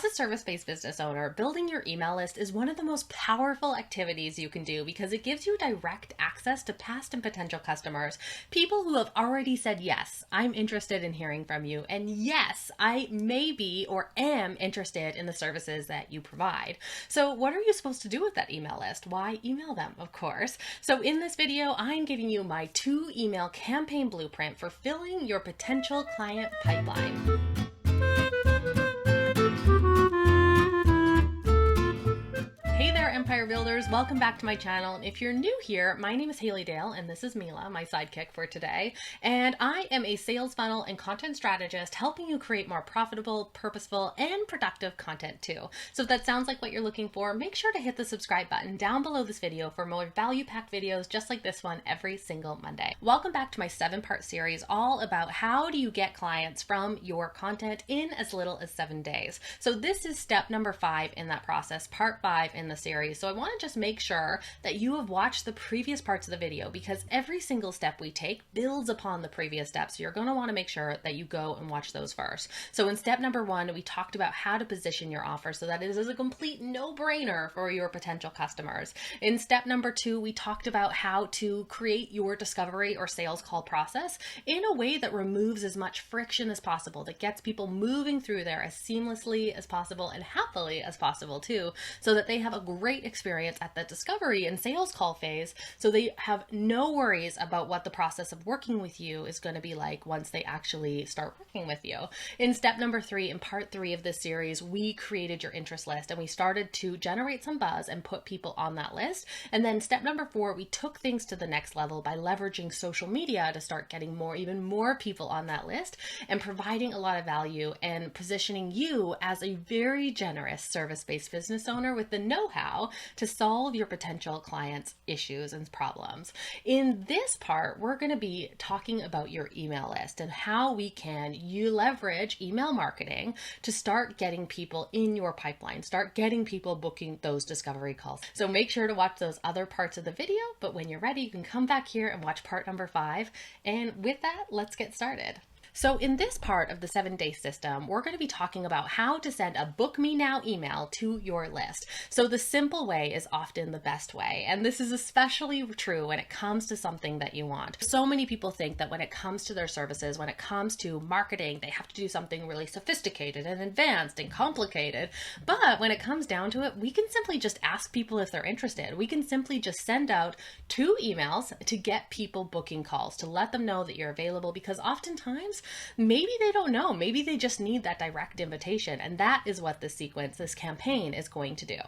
As a service-based business owner, building your email list is one of the most powerful activities you can do because it gives you direct access to past and potential customers, people who have already said, yes, I'm interested in hearing from you, and yes, I may be or am interested in the services that you provide. So what are you supposed to do with that email list? Why, email them, of course. So in this video, I'm giving you my 2-email campaign blueprint for filling your potential client pipeline. Hey there, Empire Builders. Welcome back to my channel. And if you're new here, my name is Haley Dale, and this is Mila, my sidekick for today. And I am a sales funnel and content strategist helping you create more profitable, purposeful, and productive content too. So if that sounds like what you're looking for, make sure to hit the subscribe button down below this video for more value-packed videos just like this one every single Monday. Welcome back to my 7-part series all about how do you get clients from your content in as little as 7 days. So this is step number 5 in that process, part 5 in the series. So I want to just make sure that you have watched the previous parts of the video because every single step we take builds upon the previous steps. So you're going to want to make sure that you go and watch those first. So in step number 1, we talked about how to position your offer so that it is a complete no-brainer for your potential customers. In step number 2, we talked about how to create your discovery or sales call process in a way that removes as much friction as possible, that gets people moving through there as seamlessly as possible and happily as possible too, so that they have a great experience at the discovery and sales call phase, so they have no worries about what the process of working with you is going to be like once they actually start working with you. In step number 3, in part 3 of this series, we created your interest list and we started to generate some buzz and put people on that list. And then step number 4, we took things to the next level by leveraging social media to start getting even more people on that list and providing a lot of value and positioning you as a very generous service-based business owner with the know-how to solve your potential clients' issues and problems. In this part, we're going to be talking about your email list and how you leverage email marketing to start getting people in your pipeline, start getting people booking those discovery calls. So make sure to watch those other parts of the video, but when you're ready, you can come back here and watch part number 5. And with that, let's get started. So in this part of the 7-day system, we're going to be talking about how to send a book me now email to your list. So the simple way is often the best way. And this is especially true when it comes to something that you want. So many people think that when it comes to their services, when it comes to marketing, they have to do something really sophisticated and advanced and complicated. But when it comes down to it, we can simply just ask people if they're interested. We can simply just send out 2 emails to get people booking calls, to let them know that you're available, because oftentimes maybe they don't know. Maybe they just need that direct invitation. And that is what this campaign is going to do.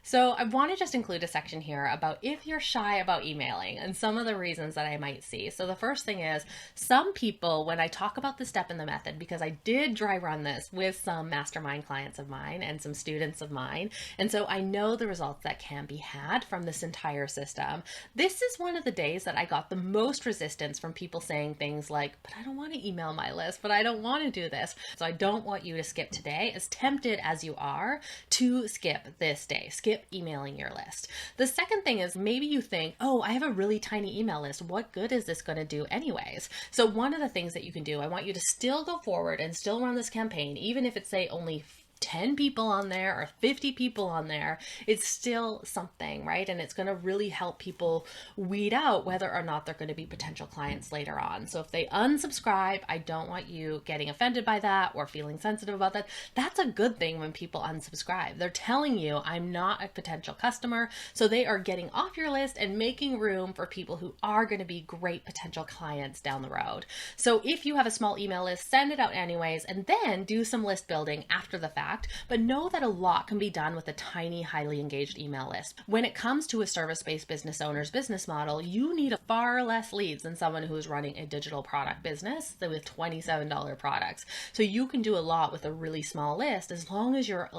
So I want to just include a section here about if you're shy about emailing and some of the reasons that I might see. So the first thing is some people, when I talk about the step in the method, because I did dry run this with some mastermind clients of mine and some students of mine, and so I know the results that can be had from this entire system. This is one of the days that I got the most resistance from people saying things like, but I don't want to email my list, but I don't want to do this. So I don't want you to skip today, as tempted as you are to skip this day. Skip emailing your list. The second thing is maybe you think, oh, I have a really tiny email list. What good is this going to do anyways? So one of the things that you can do, I want you to still go forward and still run this campaign, even if it's say only 10 people on there or 50 people on there, it's still something, right? And it's going to really help people weed out whether or not they're going to be potential clients later on. So if they unsubscribe, I don't want you getting offended by that or feeling sensitive about that. That's a good thing when people unsubscribe. They're telling you, I'm not a potential customer. So they are getting off your list and making room for people who are going to be great potential clients down the road. So if you have a small email list, send it out anyways, and then do some list building after the fact. But know that a lot can be done with a tiny, highly engaged email list. When it comes to a service-based business owner's business model, you need far less leads than someone who's running a digital product business with $27 products. So you can do a lot with a really small list as long as you're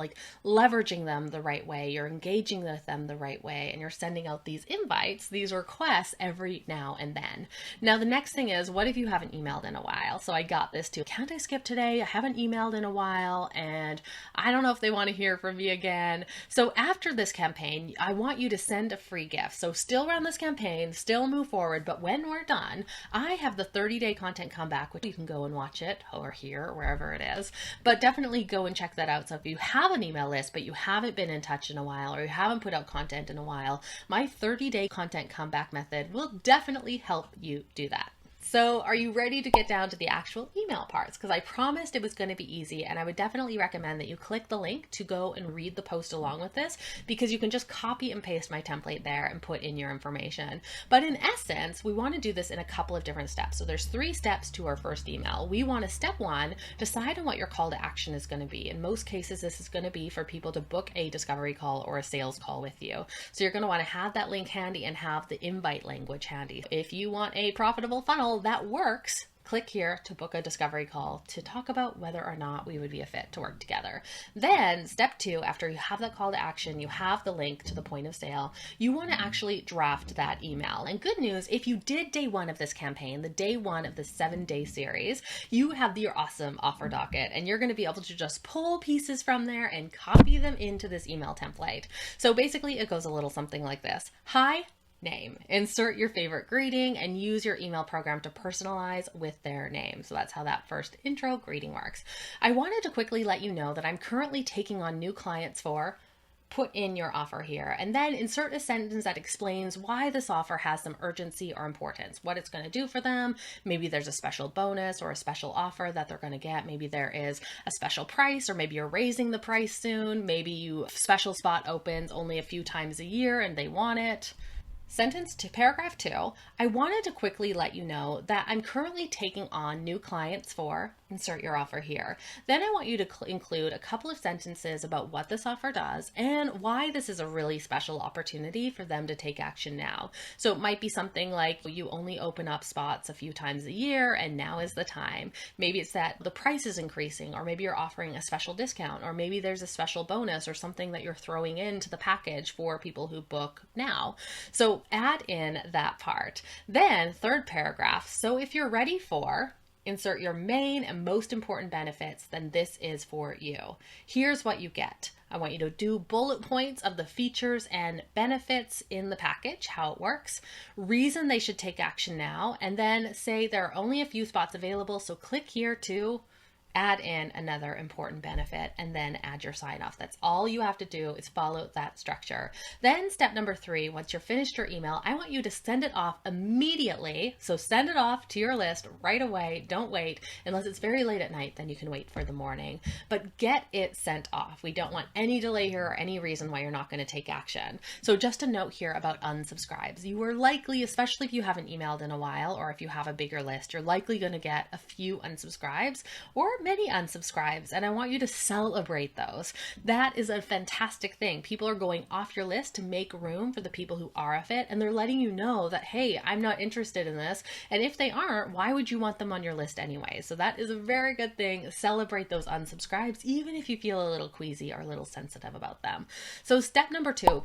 leveraging them the right way, you're engaging with them the right way, and you're sending out these invites, these requests every now and then. Now, the next thing is, what if you haven't emailed in a while? So I got this too. Can't I skip today? I haven't emailed in a while, and I don't know if they want to hear from me again. So after this campaign, I want you to send a free gift. So still run this campaign, still move forward, but when we're done, I have the 30-day content comeback, which you can go and watch it or hear or wherever it is, but definitely go and check that out. So if you have an email list, but you haven't been in touch in a while, or you haven't put out content in a while, my 30-day content comeback method will definitely help you do that. So are you ready to get down to the actual email parts? Because I promised it was going to be easy, and I would definitely recommend that you click the link to go and read the post along with this, because you can just copy and paste my template there and put in your information. But in essence, we want to do this in a couple of different steps. So there's 3 steps to our first email. We want to, step 1, decide on what your call to action is going to be. In most cases, this is going to be for people to book a discovery call or a sales call with you. So you're going to want to have that link handy and have the invite language handy. If you want a profitable funnel that works, click here to book a discovery call to talk about whether or not we would be a fit to work together. Then step 2, after you have that call to action, you have the link to the point of sale, you want to actually draft that email. And good news, if you did day 1 of this campaign, the day 1 of the 7-day series, you have your awesome offer docket, and you're going to be able to just pull pieces from there and copy them into this email template. So basically it goes a little something like this. Hi, name. Insert your favorite greeting and use your email program to personalize with their name. So that's how that first intro greeting works. I wanted to quickly let you know that I'm currently taking on new clients for put in your offer here, and then insert a sentence that explains why this offer has some urgency or importance, what it's going to do for them. Maybe there's a special bonus or a special offer that they're going to get. Maybe there is a special price, or maybe you're raising the price soon. Maybe you special spot opens only a few times a year and they want it. Sentence to paragraph 2, I wanted to quickly let you know that I'm currently taking on new clients for, insert your offer here. Then I want you to include a couple of sentences about what this offer does and why this is a really special opportunity for them to take action now. So it might be something like you only open up spots a few times a year and now is the time. Maybe it's that the price is increasing, or maybe you're offering a special discount, or maybe there's a special bonus or something that you're throwing into the package for people who book now. So add in that part. Then 3rd paragraph. So if you're ready for, insert your main and most important benefits, then this is for you. Here's what you get. I want you to do bullet points of the features and benefits in the package, how it works, reason they should take action now, and then say there are only a few spots available, so click here to add in another important benefit, and then add your sign off. That's all you have to do, is follow that structure. Then step number 3, once you're finished your email, I want you to send it off immediately. So send it off to your list right away. Don't wait unless it's very late at night, then you can wait for the morning, but get it sent off. We don't want any delay here or any reason why you're not going to take action. So just a note here about unsubscribes. You are likely, especially if you haven't emailed in a while, or if you have a bigger list, you're likely going to get a few unsubscribes or many unsubscribes, and I want you to celebrate those. That is a fantastic thing. People are going off your list to make room for the people who are a fit, and they're letting you know that, hey, I'm not interested in this, and if they aren't, why would you want them on your list anyway? So that is a very good thing. Celebrate those unsubscribes, even if you feel a little queasy or a little sensitive about them. So step number 2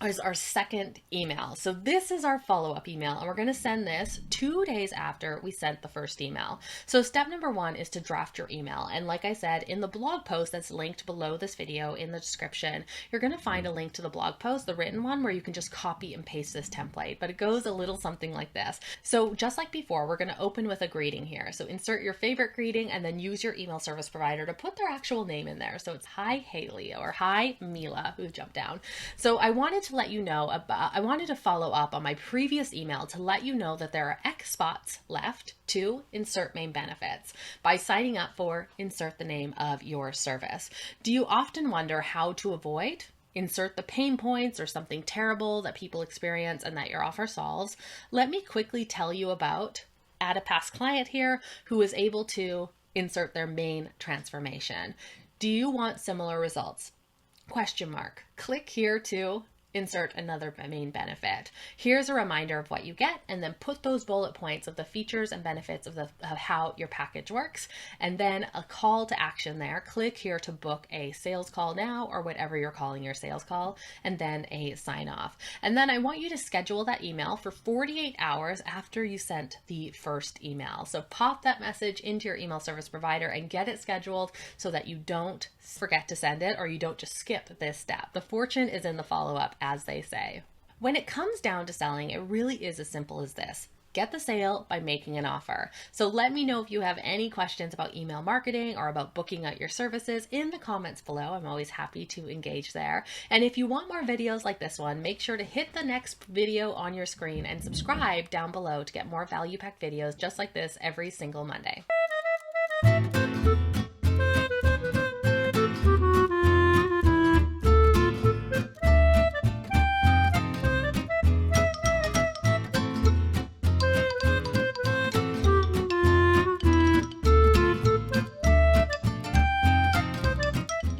is our second email. So this is our follow-up email, and we're going to send this 2 days after we sent the first email. So step number 1 is to draft your email. And like I said, in the blog post that's linked below this video in the description, you're going to find a link to the blog post, the written one, where you can just copy and paste this template, but it goes a little something like this. So just like before, we're going to open with a greeting here. So insert your favorite greeting and then use your email service provider to put their actual name in there. So it's hi Haley or hi Mila, who jumped down. So I wanted to let you know I wanted to follow up on my previous email to let you know that there are X spots left to insert main benefits by signing up for insert the name of your service. Do you often wonder how to avoid insert the pain points or something terrible that people experience and that your offer solves? Let me quickly tell you about add a past client here who is able to insert their main transformation. Do you want similar results? Question mark. Click here to insert another main benefit. Here's a reminder of what you get, and then put those bullet points of the features and benefits of how your package works, and then a call to action there. Click here to book a sales call now, or whatever you're calling your sales call, and then a sign off. And then I want you to schedule that email for 48 hours after you sent the first email. So pop that message into your email service provider and get it scheduled so that you don't forget to send it, or you don't just skip this step. The fortune is in the follow-up, as they say. When it comes down to selling, it really is as simple as this. Get the sale by making an offer. So let me know if you have any questions about email marketing or about booking out your services in the comments below. I'm always happy to engage there. And if you want more videos like this one, make sure to hit the next video on your screen and subscribe down below to get more value-packed videos just like this every single Monday.